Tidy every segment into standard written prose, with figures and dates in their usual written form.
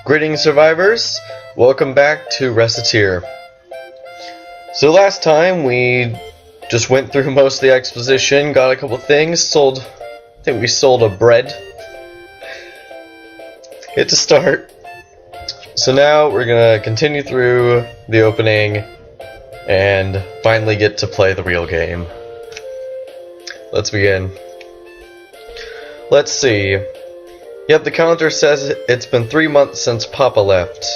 Greetings, survivors! Welcome back to Recettear. So last time we just went through most of the exposition, got a couple things, I think we sold a bread. Hit to start. So now we're gonna continue through the opening and finally get to play the real game. Let's begin. Let's see. Yep, the calendar says it's been 3 months since Papa left.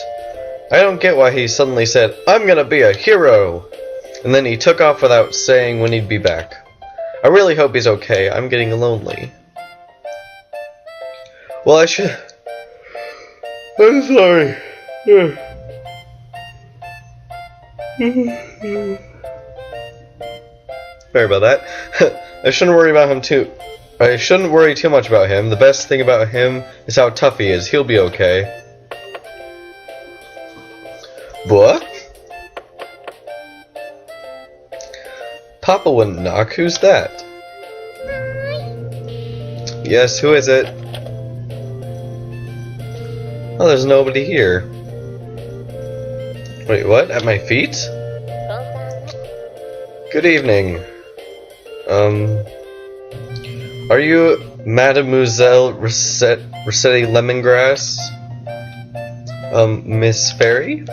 I don't get why he suddenly said, "I'm gonna be a hero!" And then he took off without saying when he'd be back. I really hope he's okay. I'm getting lonely. Well, I'm sorry. Sorry about that. I shouldn't worry too much about him. The best thing about him is how tough he is. He'll be okay. What? Papa wouldn't knock. Who's that? Yes, who is it? Oh, there's nobody here. Wait, what? At my feet? Good evening. Are you Mademoiselle Recettear Lemongrass? Miss Fairy?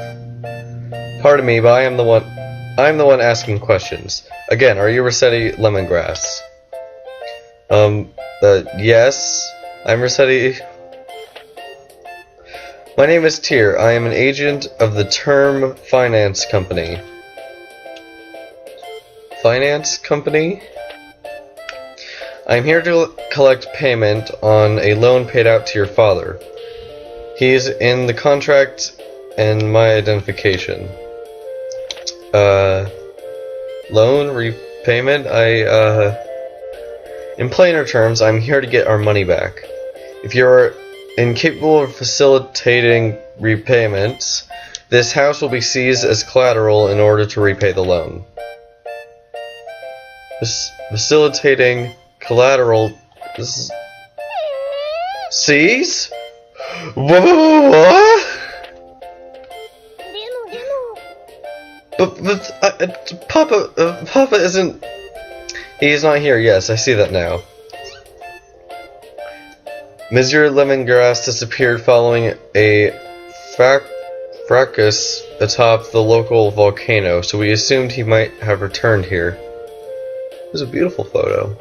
Pardon me, but I'm the one asking questions. Again, are you Recettear Lemongrass? Yes, I'm Recettear. My name is Tear. I am an agent of the Term Finance Company. Finance Company? I'm here to collect payment on a loan paid out to your father. He's in the contract and my identification. Loan repayment? In plainer terms, I'm here to get our money back. If you're incapable of facilitating repayments, this house will be seized as collateral in order to repay the loan. Facilitating collateral. This is seize? What? But Papa isn't. He's not here. Yes, I see that now. Monsieur Lemongrass disappeared following a fracas atop the local volcano, so we assumed he might have returned here. It was a beautiful photo.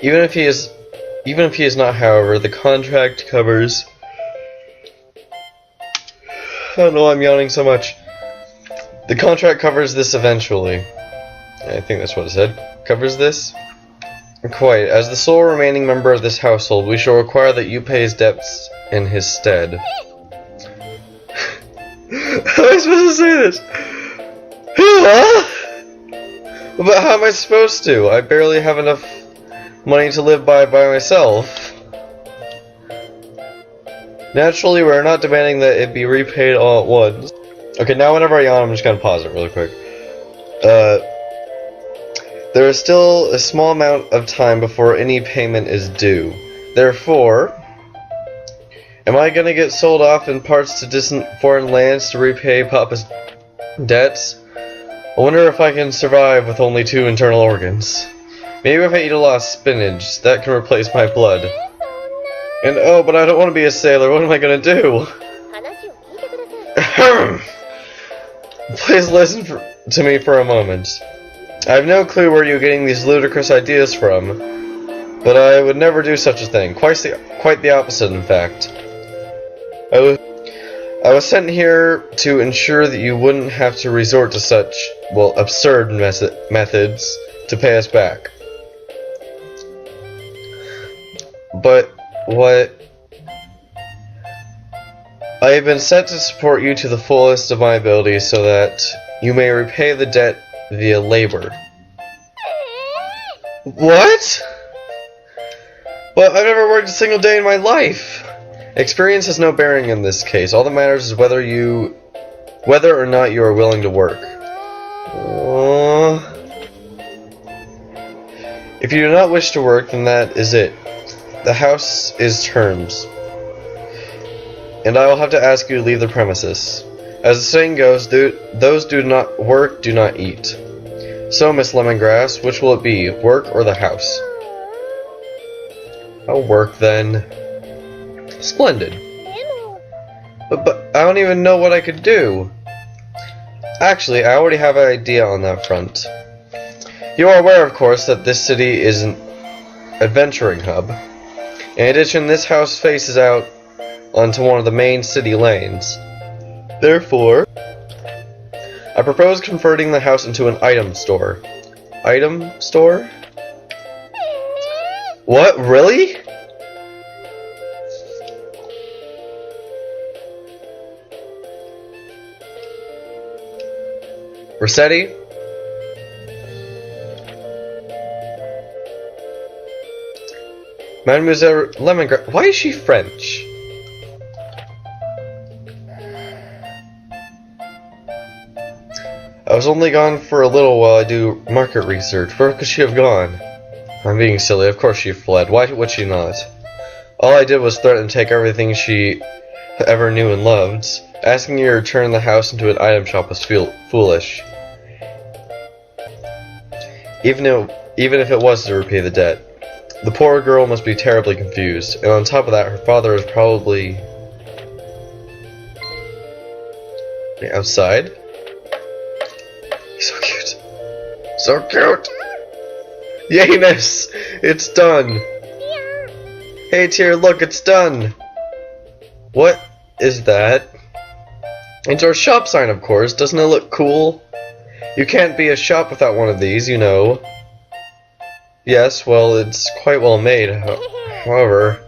Even if he is not, however, the contract covers. I don't know why I'm yawning so much. The contract covers this eventually. I think that's what it said. Covers this? Quite. As the sole remaining member of this household, we shall require that you pay his debts in his stead. How am I supposed to say this? But how am I supposed to? I barely have enough money to live by myself. Naturally, we're not demanding that it be repaid all at once. Okay, now whenever I yawn, I'm just gonna pause it really quick. There is still a small amount of time before any payment is due. Therefore, am I gonna get sold off in parts to distant foreign lands to repay Papa's debts? I wonder if I can survive with only 2 internal organs. Maybe if I eat a lot of spinach, that can replace my blood. And oh, but I don't want to be a sailor. What am I gonna do? Please listen to me for a moment. I have no clue where you're getting these ludicrous ideas from, but I would never do such a thing. Quite the opposite, in fact. I was sent here to ensure that you wouldn't have to resort to such, well, absurd methods to pay us back. But what? I have been sent to support you to the fullest of my abilities so that you may repay the debt via labor. What? Well, I've never worked a single day in my life. Experience has no bearing in this case. All that matters is whether or not you are willing to work. If you do not wish to work, then that is it. The house is terms, and I will have to ask you to leave the premises. As the saying goes, those do not work do not eat. So, Miss Lemongrass, which will it be, work or the house? I'll work then. Splendid. But I don't even know what I could do. Actually, I already have an idea on that front. You are aware, of course, that this city is an adventuring hub. In addition, this house faces out onto one of the main city lanes. Therefore, I propose converting the house into an item store. Item store? What? Really? Recettear? Mademoiselle Lemongrass. Why is she French? I was only gone for a little while I do market research. Where could she have gone? I'm being silly. Of course she fled. Why would she not? All I did was threaten to take everything she ever knew and loved. Asking you to turn the house into an item shop was foolish. Even if it was to repay the debt. The poor girl must be terribly confused, and on top of that, her father is probably outside. He's so cute. So cute! Yayness! It's done! Hey Tear, look, it's done! What is that? It's our shop sign, of course. Doesn't it look cool? You can't be a shop without one of these, you know. Yes, well, it's quite well made, however...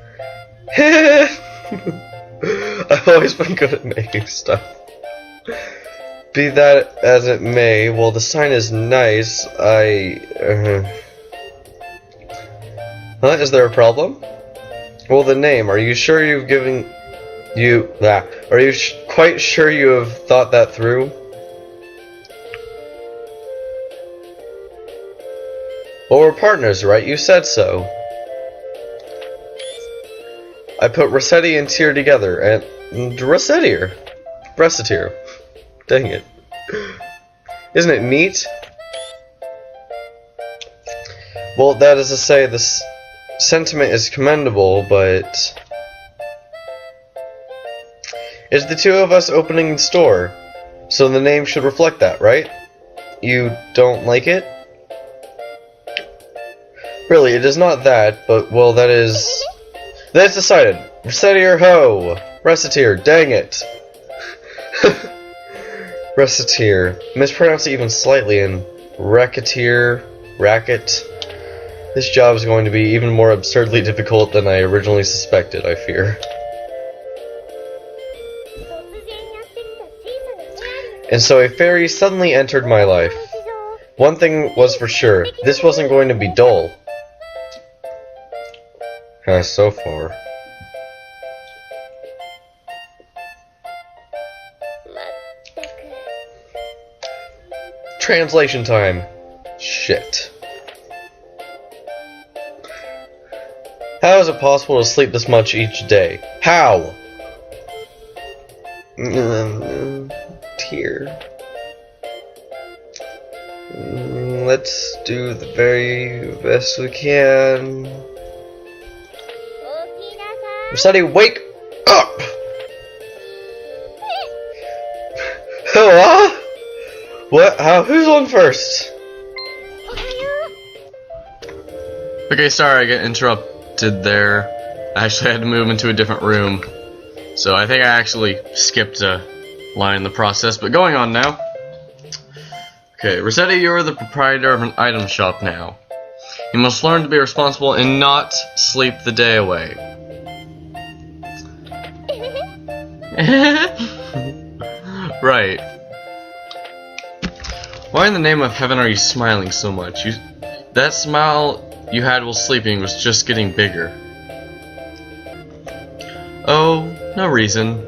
I've always been good at making stuff. Be that as it may, well, the sign is nice, is there a problem? Well, the name, are you sure you've given... Are you quite sure you have thought that through? Well, we're partners, right? You said so. I put Recettear and Tear together, and Recettear. Dang it. Isn't it neat? Well, that is to say, this sentiment is commendable, but... It's the two of us opening the store, so the name should reflect that, right? You don't like it? Really, it is not that, but, well, that is... That's decided. Recettear ho! Recettear, dang it! Recettear. Mispronounce it even slightly in Recettear, racket. This job is going to be even more absurdly difficult than I originally suspected, I fear. And so a fairy suddenly entered my life. One thing was for sure, this wasn't going to be dull. So far. Translation time. Shit. How is it possible to sleep this much each day? How? Tear. Let's do the very best we can. Recettear, wake up! Hello? What? How? Who's on first? Okay, sorry, I got interrupted there. I actually had to move into a different room. So I think I actually skipped a line in the process, but going on now. Okay, Recettear, you're the proprietor of an item shop now. You must learn to be responsible and not sleep the day away. Right. Why in the name of heaven are you smiling so much? That smile you had while sleeping was just getting bigger. Oh, no reason.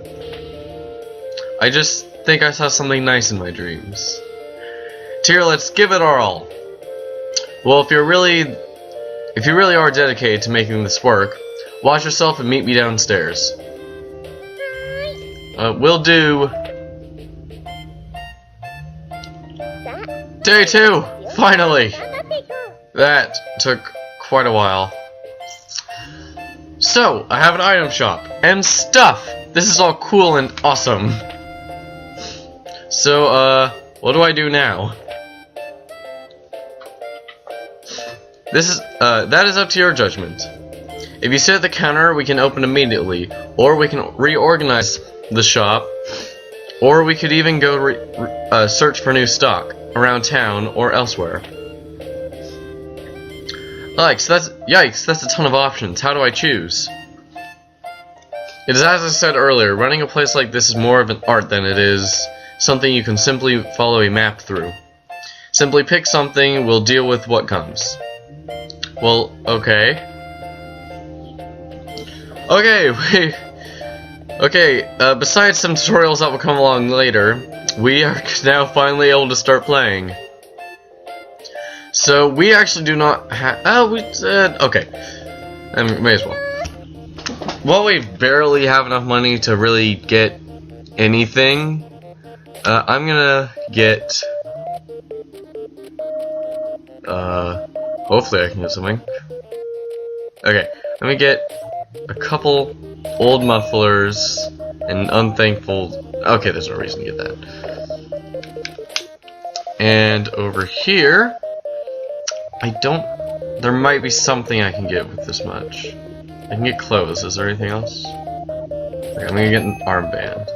I just think I saw something nice in my dreams. Tear, let's give it our all. Well, if you really are dedicated to making this work, Wash yourself and meet me downstairs. Will do. Day 2! Finally! That took quite a while. So, I have an item shop and stuff! This is all cool and awesome. So, what do I do now? That is up to your judgment. If you sit at the counter, we can open immediately, or we can reorganize the shop, or we could even go search for new stock around town or elsewhere. Yikes, that's a ton of options. How do I choose? It is as I said earlier, running a place like this is more of an art than it is something you can simply follow a map through. Simply pick something, we'll deal with what comes. Well, okay. Besides some tutorials that will come along later, we are now finally able to start playing. So, we actually do not have... okay. May as well. Well, we barely have enough money to really get anything. I'm gonna get... hopefully I can get something. Okay, let me get a couple old mufflers and unthankful... Okay, there's no reason to get that. And over here... There might be something I can get with this much. I can get clothes. Is there anything else? Okay, I'm gonna get an armband.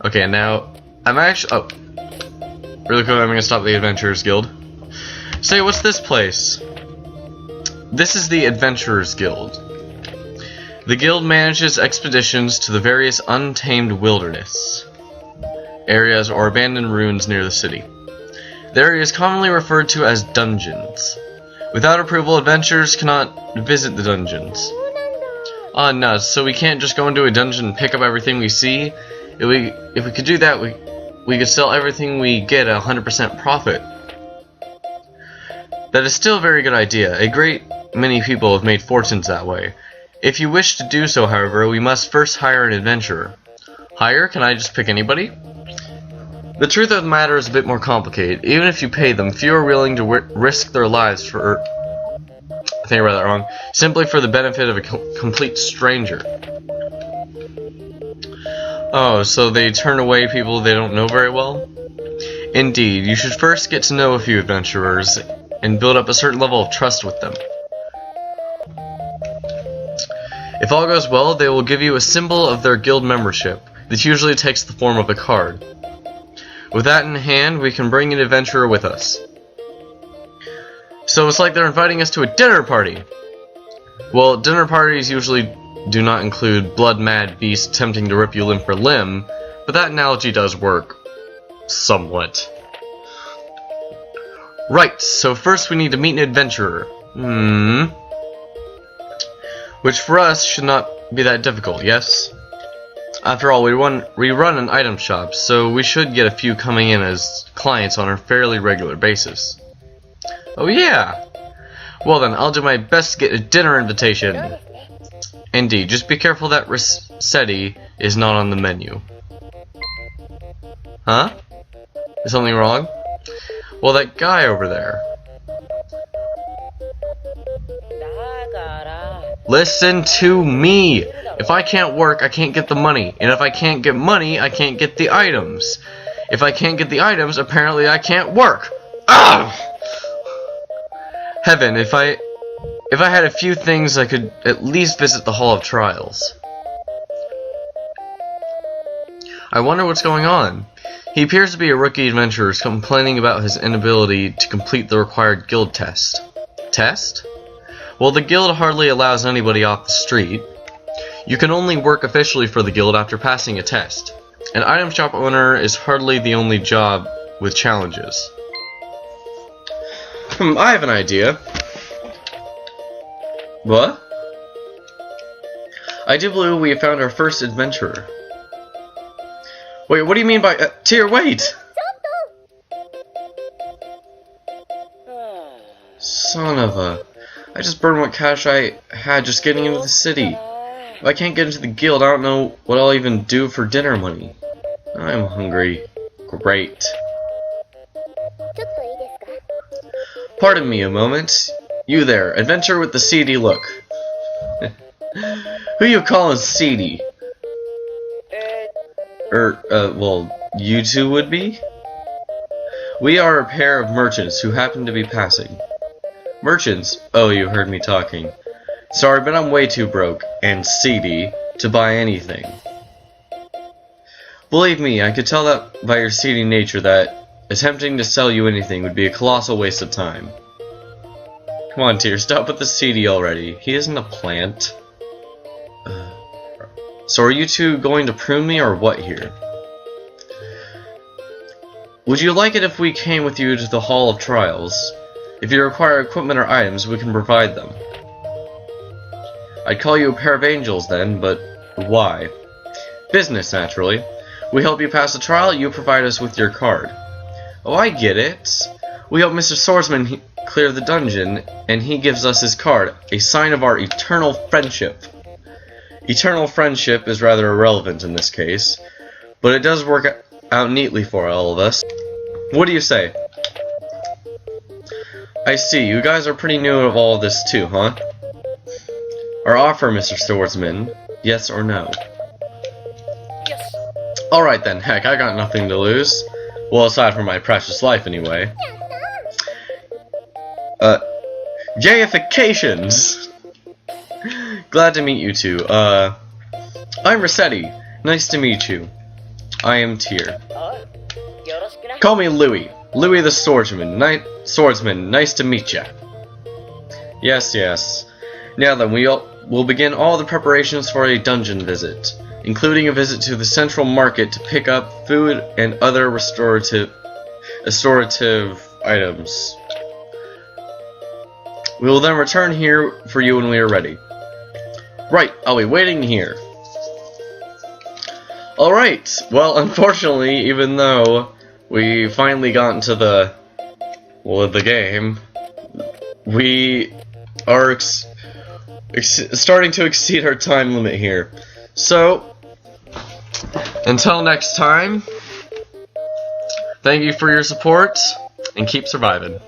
Okay, now I'm actually. Oh, really quick. I'm gonna stop the Adventurers Guild. Say, what's this place? This is the Adventurers Guild. The guild manages expeditions to the various untamed wilderness areas or abandoned ruins near the city. The area is commonly referred to as dungeons. Without approval, adventurers cannot visit the dungeons. Ah, nuts. So we can't just go into a dungeon and pick up everything we see? If we could do that, we could sell everything we get at 100% profit. That is still a very good idea. A great many people have made fortunes that way. If you wish to do so, however, we must first hire an adventurer. Hire? Can I just pick anybody? The truth of the matter is a bit more complicated. Even if you pay them, few are willing to risk their lives for... I think I read that wrong. Simply for the benefit of a complete stranger. Oh, so they turn away people they don't know very well? Indeed, you should first get to know a few adventurers and build up a certain level of trust with them. If all goes well, they will give you a symbol of their guild membership. This usually takes the form of a card. With that in hand, we can bring an adventurer with us. So it's like they're inviting us to a dinner party! Well, dinner parties usually do not include blood-mad beasts attempting to rip you limb for limb, but that analogy does work. Somewhat. Right, so first we need to meet an adventurer. Which for us should not be that difficult, yes? After all, we run an item shop, so we should get a few coming in as clients on a fairly regular basis. Oh yeah! Well then, I'll do my best to get a dinner invitation. Indeed, just be careful that Recettear is not on the menu. Huh? Is something wrong? Well, that guy over there. Listen to me! If I can't work, I can't get the money. And if I can't get money, I can't get the items. If I can't get the items, apparently I can't work. Ugh! Heaven, if I had a few things, I could at least visit the Hall of Trials. I wonder what's going on. He appears to be a rookie adventurer complaining about his inability to complete the required guild test. Test? Well, the guild hardly allows anybody off the street. You can only work officially for the guild after passing a test. An item shop owner is hardly the only job with challenges. I have an idea. What? I do believe we have found our first adventurer. Wait, what do you mean by... Tear, wait! Son of a... I just burned what cash I had just getting into the city. If I can't get into the guild, I don't know what I'll even do for dinner money. I'm hungry. Great. Pardon me a moment. You there, adventurer with the seedy look. Who you calling seedy? Well, you two would be? We are a pair of merchants who happen to be passing. Merchants? Oh, you heard me talking. Sorry, but I'm way too broke, and seedy, to buy anything. Believe me, I could tell that by your seedy nature that attempting to sell you anything would be a colossal waste of time. Come on, Tyr, stop with the seedy already. He isn't a plant. So are you two going to prune me or what here? Would you like it if we came with you to the Hall of Trials? If you require equipment or items, we can provide them. I'd call you a pair of angels then, but why? Business, naturally. We help you pass the trial, you provide us with your card. Oh, I get it. We help Mr. Swordsman clear the dungeon, and he gives us his card, a sign of our eternal friendship. Eternal friendship is rather irrelevant in this case, but it does work out neatly for all of us. What do you say? I see, you guys are pretty new of all of this too, huh? Our offer, Mr. Swordsman, yes or no? Yes. Alright then, heck, I got nothing to lose. Well, aside from my precious life, anyway. Jayifications! Glad to meet you two. I'm Recettear. Nice to meet you. I am Tyr. Call me Louie. Louie the Swordsman. Nice to meet ya. Yes, yes. Now then, we'll begin all the preparations for a dungeon visit, including a visit to the central market to pick up food and other restorative items. We will then return here for you when we are ready. Right, I'll be waiting here. Alright, well, unfortunately, even though we finally got into the game, we are starting to exceed our time limit here. So, until next time, thank you for your support, and keep surviving.